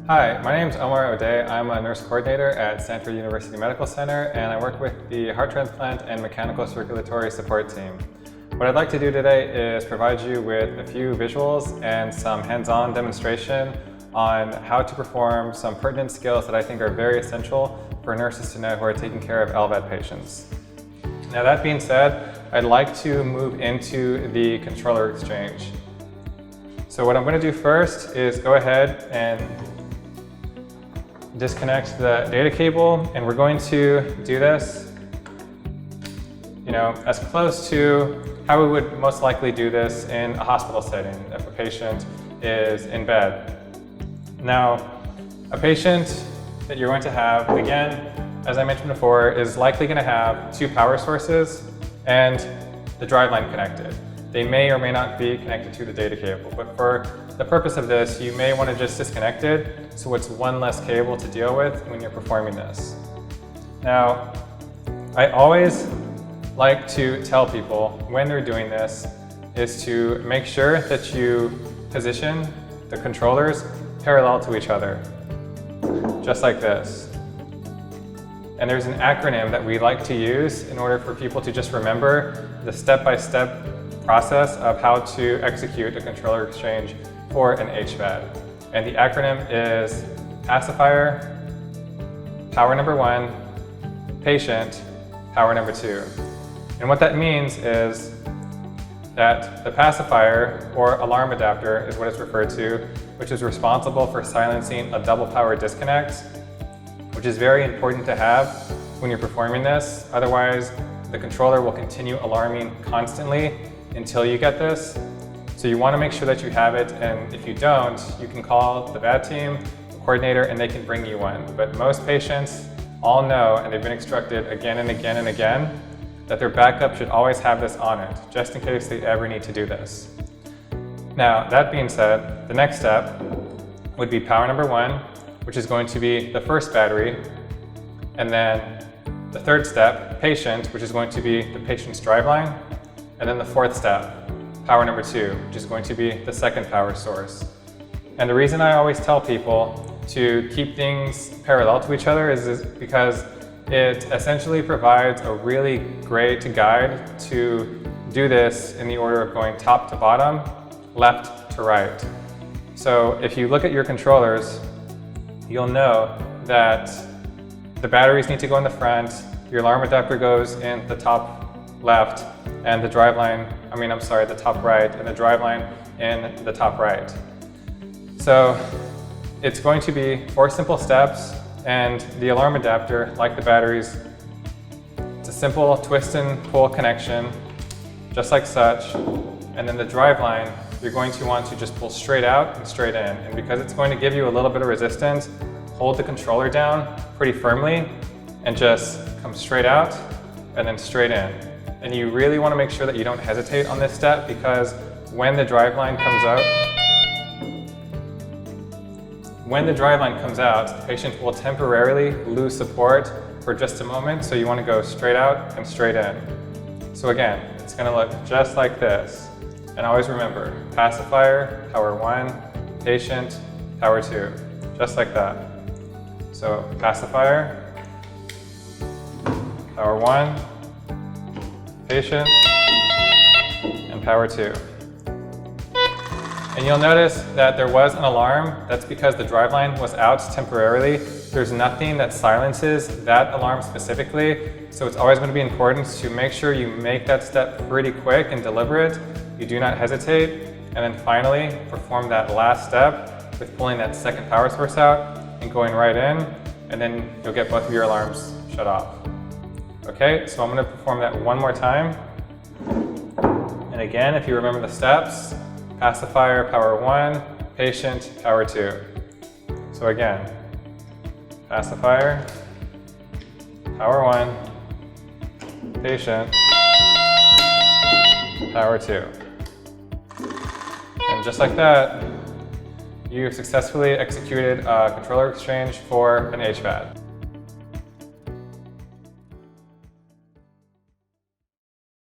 Hi, my name is Omar O'Day. I'm a nurse coordinator at Stanford University Medical Center, and I work with the heart transplant and mechanical circulatory support team. What I'd like to do today is provide you with a few visuals and some hands-on demonstration on how to perform some pertinent skills that I think are very essential for nurses to know who are taking care of LVAD patients. Now, that being said, I'd like to move into the controller exchange. So what I'm going to do first is go ahead and disconnect the data cable, and we're going to do this, as close to how we would most likely do this in a hospital setting if a patient is in bed. Now, a patient that you're going to have, again, as I mentioned before, is likely going to have two power sources and the driveline connected. They may or may not be connected to the data cable, but for the purpose of this, you may want to just disconnect it so it's one less cable to deal with when you're performing this. Now, I always like to tell people when they're doing this is to make sure that you position the controllers parallel to each other, just like this. And there's an acronym that we like to use in order for people to just remember the step-by-step process of how to execute a controller exchange for an HVAD. And the acronym is pacifier, power number 1, patient, power number 2. And what that means is that the pacifier, or alarm adapter is what it's referred to, which is responsible for silencing a double power disconnect, which is very important to have when you're performing this. Otherwise, the controller will continue alarming constantly until you get this. So you want to make sure that you have it, and if you don't, you can call the VAD team, the coordinator, and they can bring you one. But most patients all know, and they've been instructed again and again and again, that their backup should always have this on it, just in case they ever need to do this. Now, that being said, the next step would be power number 1, which is going to be the first battery, and then the third step, patient, which is going to be the patient's driveline, and then the fourth step, power number 2, which is going to be the second power source. And the reason I always tell people to keep things parallel to each other is because it essentially provides a really great guide to do this in the order of going top to bottom, left to right. So if you look at your controllers, you'll know that the batteries need to go in the front, your alarm adapter goes in the top left, and the the top right, and the driveline in the top right. So it's going to be 4 simple steps, and the alarm adapter, like the batteries, it's a simple twist and pull connection, just like such. And then the driveline, you're going to want to just pull straight out and straight in. And because it's going to give you a little bit of resistance, hold the controller down pretty firmly and just come straight out and then straight in. And you really want to make sure that you don't hesitate on this step, because when the driveline comes out, the patient will temporarily lose support for just a moment, so you want to go straight out and straight in. So again, it's going to look just like this. And always remember, pacifier, power 1, patient, power 2, just like that. So pacifier, power 1, patient, and power 2. And you'll notice that there was an alarm. That's because the driveline was out temporarily. There's nothing that silences that alarm specifically, so it's always going to be important to make sure you make that step pretty quick and deliberate. You do not hesitate. And then finally, perform that last step with pulling that second power source out and going right in, and then you'll get both of your alarms shut off. Okay, so I'm going to perform that one more time. And again, if you remember the steps, pacifier, power 1, patient, power 2. So again, pacifier, power 1, patient, power 2. And just like that, you've successfully executed a controller exchange for an HVAD.